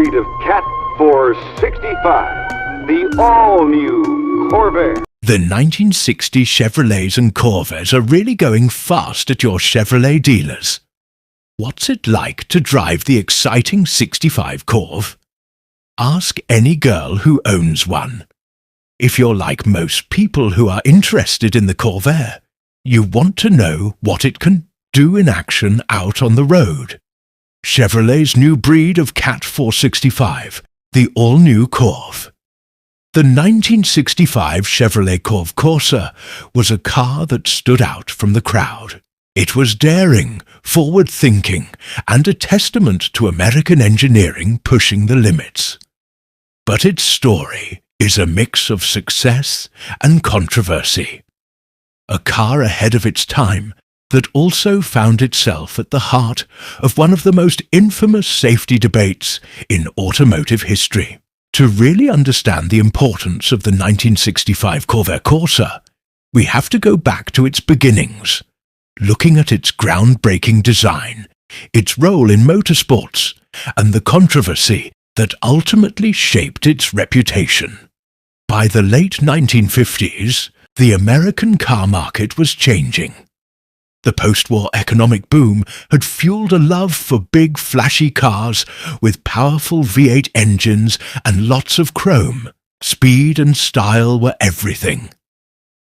breed of cat for 65. The all-new Corvair. The 1960 Chevrolets and Corvairs are really going fast at your Chevrolet dealers. What's it like to drive the exciting 65 Corv? Ask any girl who owns one. If you're like most people who are interested in the Corvair, you want to know what it can do in action out on the road. Chevrolet's new breed of Cat 465, the all-new Corv. The 1965 Chevrolet CORVAIR CORSA was a car that stood out from the crowd. It was daring, forward-thinking, and a testament to American engineering pushing the limits. But its story is a mix of success and controversy. A car ahead of its time that also found itself at the heart of one of the most infamous safety debates in automotive history. To really understand the importance of the 1965 CORVAIR CORSA, we have to go back to its beginnings, looking at its groundbreaking design, its role in motorsports, and the controversy that ultimately shaped its reputation. By the late 1950s, the American car market was changing. The post-war economic boom had fueled a love for big, flashy cars with powerful V8 engines and lots of chrome. Speed and style were everything.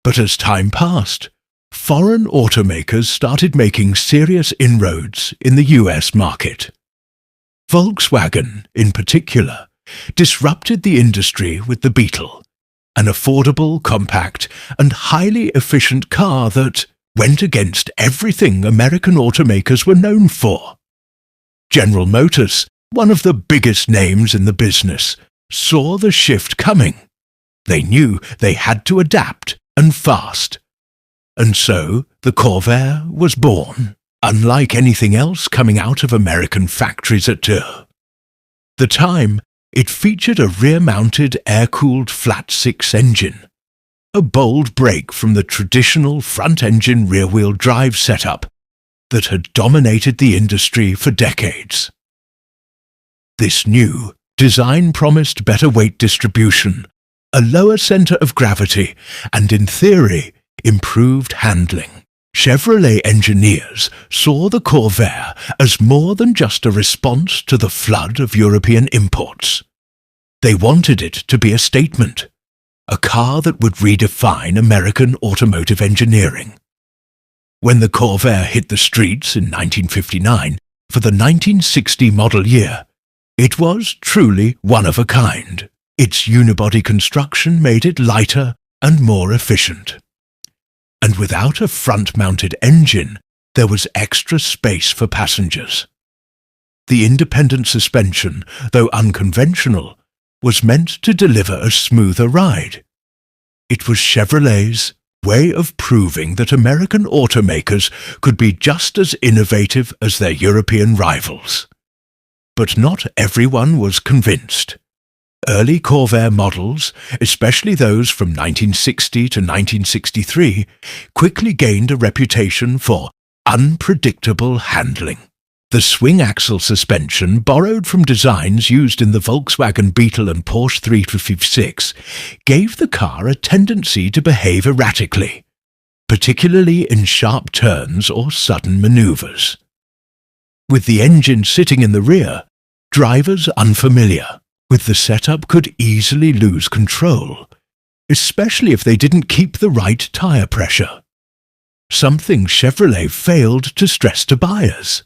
But as time passed, foreign automakers started making serious inroads in the US market. Volkswagen, in particular, disrupted the industry with the Beetle, an affordable, compact, and highly efficient car that went against everything American automakers were known for. General Motors, one of the biggest names in the business, saw the shift coming. They knew they had to adapt, and fast. And so the Corvair was born, unlike anything else coming out of American factories at Tours. The time, it featured a rear-mounted air-cooled flat-six engine, a bold break from the traditional front-engine rear-wheel drive setup that had dominated the industry for decades. This new design promised better weight distribution, a lower center of gravity, and in theory, improved handling. Chevrolet engineers saw the Corvair as more than just a response to the flood of European imports. They wanted it to be a statement, a car that would redefine American automotive engineering. When the Corvair hit the streets in 1959 for the 1960 model year, it was truly one of a kind. Its unibody construction made it lighter and more efficient. And without a front-mounted engine, there was extra space for passengers. The independent suspension, though unconventional, was meant to deliver a smoother ride. It was Chevrolet's way of proving that American automakers could be just as innovative as their European rivals. But not everyone was convinced. Early Corvair models, especially those from 1960 to 1963, quickly gained a reputation for unpredictable handling. The swing-axle suspension, borrowed from designs used in the Volkswagen Beetle and Porsche 356, gave the car a tendency to behave erratically, particularly in sharp turns or sudden maneuvers. With the engine sitting in the rear, drivers unfamiliar with the setup could easily lose control, especially if they didn't keep the right tire pressure, something Chevrolet failed to stress to buyers.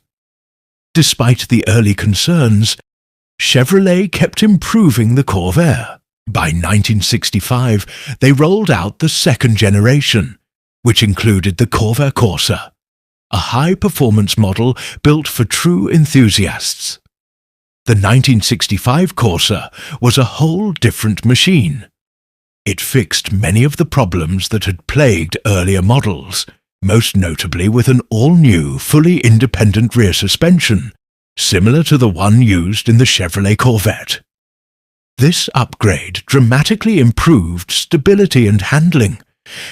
Despite the early concerns, Chevrolet kept improving the Corvair. By 1965, they rolled out the second generation, which included the CORVAIR CORSA, a high-performance model built for true enthusiasts. The 1965 Corsa was a whole different machine. It fixed many of the problems that had plagued earlier models, most notably with an all-new, fully independent rear suspension, similar to the one used in the Chevrolet Corvette. This upgrade dramatically improved stability and handling,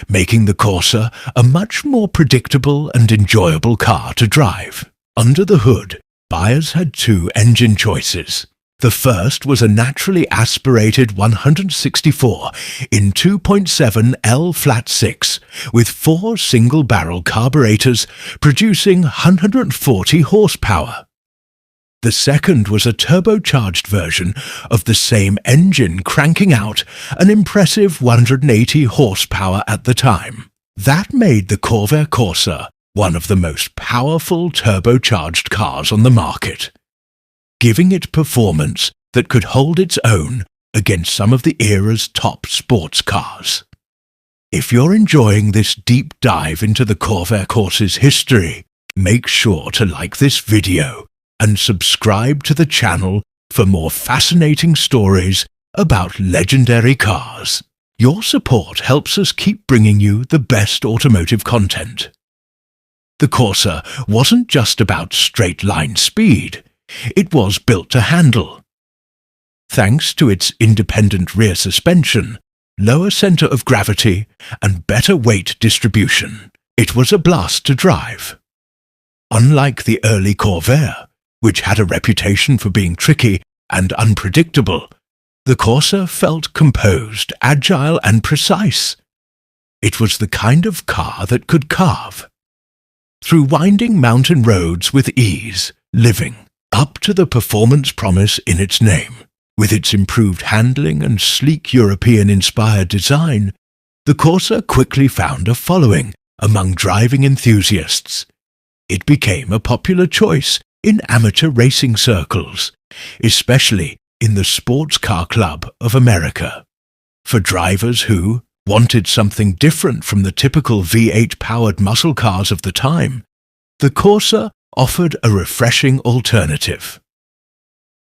making the Corsa a much more predictable and enjoyable car to drive. Under the hood, buyers had two engine choices, The first was a naturally aspirated 164 in 2.7 L-flat-6 with 4 single-barrel carburetors producing 140 horsepower. The second was a turbocharged version of the same engine cranking out an impressive 180 horsepower at the time. That made the Corvair Corsa one of the most powerful turbocharged cars on the market, giving it performance that could hold its own against some of the era's top sports cars. If you're enjoying this deep dive into the Corvair Corsa's history, make sure to like this video and subscribe to the channel for more fascinating stories about legendary cars. Your support helps us keep bringing you the best automotive content. The Corsa wasn't just about straight-line speed. It was built to handle. Thanks to its independent rear suspension, lower center of gravity, and better weight distribution, it was a blast to drive. Unlike the early Corvair, which had a reputation for being tricky and unpredictable, the Corsa felt composed, agile, and precise. It was the kind of car that could carve through winding mountain roads with ease, living up to the performance promise in its name. With its improved handling and sleek European-inspired design, the Corsa quickly found a following among driving enthusiasts. It became a popular choice in amateur racing circles, especially in the Sports Car Club of America. For drivers who wanted something different from the typical V8-powered muscle cars of the time, the Corsa offered a refreshing alternative.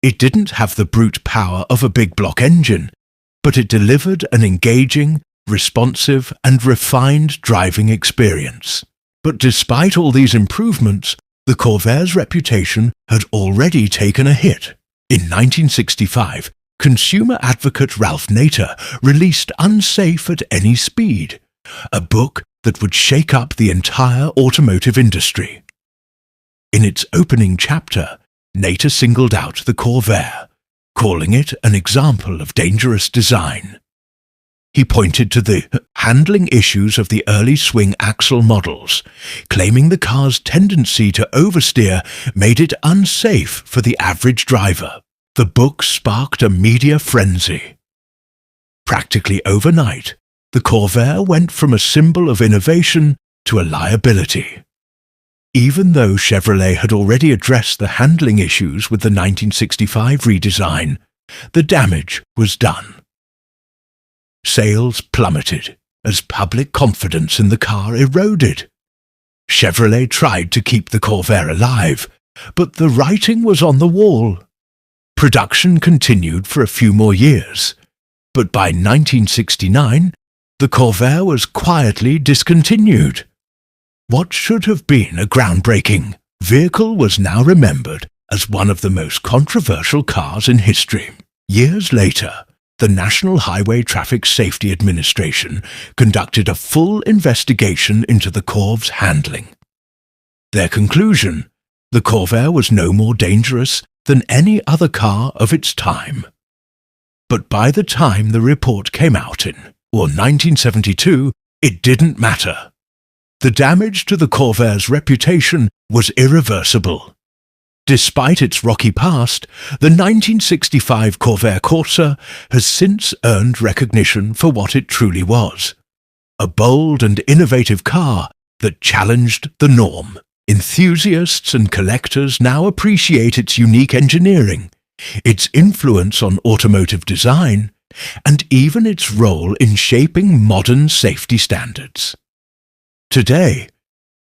It didn't have the brute power of a big block engine, but it delivered an engaging, responsive, and refined driving experience. But despite all these improvements, the Corvair's reputation had already taken a hit. In 1965, consumer advocate Ralph Nader released Unsafe at Any Speed, a book that would shake up the entire automotive industry. In its opening chapter, Nader singled out the Corvair, calling it an example of dangerous design. He pointed to the handling issues of the early swing axle models, claiming the car's tendency to oversteer made it unsafe for the average driver. The book sparked a media frenzy. Practically overnight, the Corvair went from a symbol of innovation to a liability. Even though Chevrolet had already addressed the handling issues with the 1965 redesign, the damage was done. Sales plummeted as public confidence in the car eroded. Chevrolet tried to keep the Corvair alive, but the writing was on the wall. Production continued for a few more years, but by 1969, the Corvair was quietly discontinued. What should have been a groundbreaking vehicle was now remembered as one of the most controversial cars in history. Years later, the National Highway Traffic Safety Administration conducted a full investigation into the Corv's handling. Their conclusion: the Corvair was no more dangerous than any other car of its time. But by the time the report came out in 1972, it didn't matter. The damage to the Corvair's reputation was irreversible. Despite its rocky past, the 1965 Corvair Corsa has since earned recognition for what it truly was: a bold and innovative car that challenged the norm. Enthusiasts and collectors now appreciate its unique engineering, its influence on automotive design, and even its role in shaping modern safety standards. Today,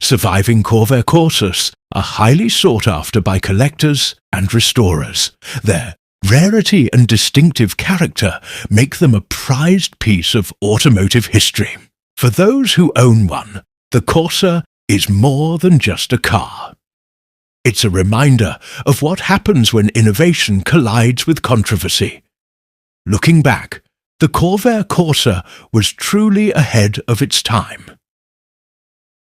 surviving Corvair Corsas are highly sought after by collectors and restorers. Their rarity and distinctive character make them a prized piece of automotive history. For those who own one, the Corsa is more than just a car. It's a reminder of what happens when innovation collides with controversy. Looking back, the Corvair Corsa was truly ahead of its time.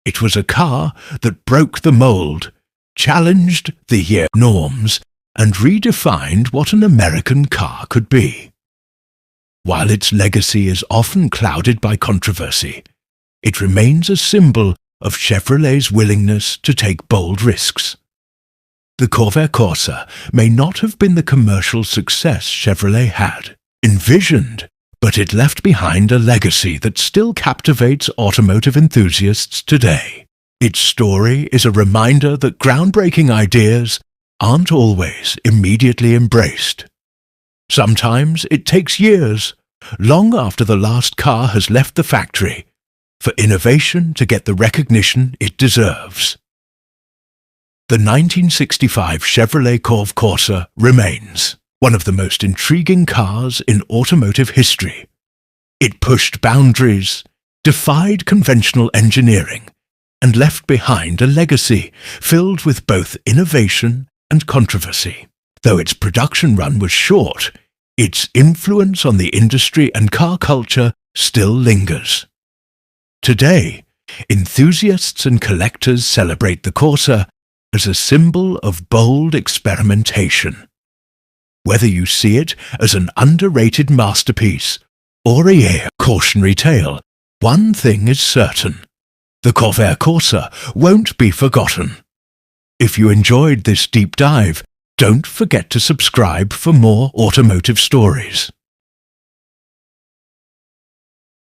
It was a car that broke the mold, challenged the norms, and redefined what an American car could be. While its legacy is often clouded by controversy, it remains a symbol of Chevrolet's willingness to take bold risks. The Corvair Corsa may not have been the commercial success Chevrolet had envisioned, but it left behind a legacy that still captivates automotive enthusiasts today. Its story is a reminder that groundbreaking ideas aren't always immediately embraced. Sometimes it takes years, long after the last car has left the factory, for innovation to get the recognition it deserves. The 1965 Chevrolet CORVAIR Corsa remains one of the most intriguing cars in automotive history. It pushed boundaries, defied conventional engineering, and left behind a legacy filled with both innovation and controversy. Though its production run was short, its influence on the industry and car culture still lingers. Today, enthusiasts and collectors celebrate the Corsa as a symbol of bold experimentation. Whether you see it as an underrated masterpiece or a cautionary tale, one thing is certain: the Corvair Corsa won't be forgotten. If you enjoyed this deep dive, don't forget to subscribe for more automotive stories.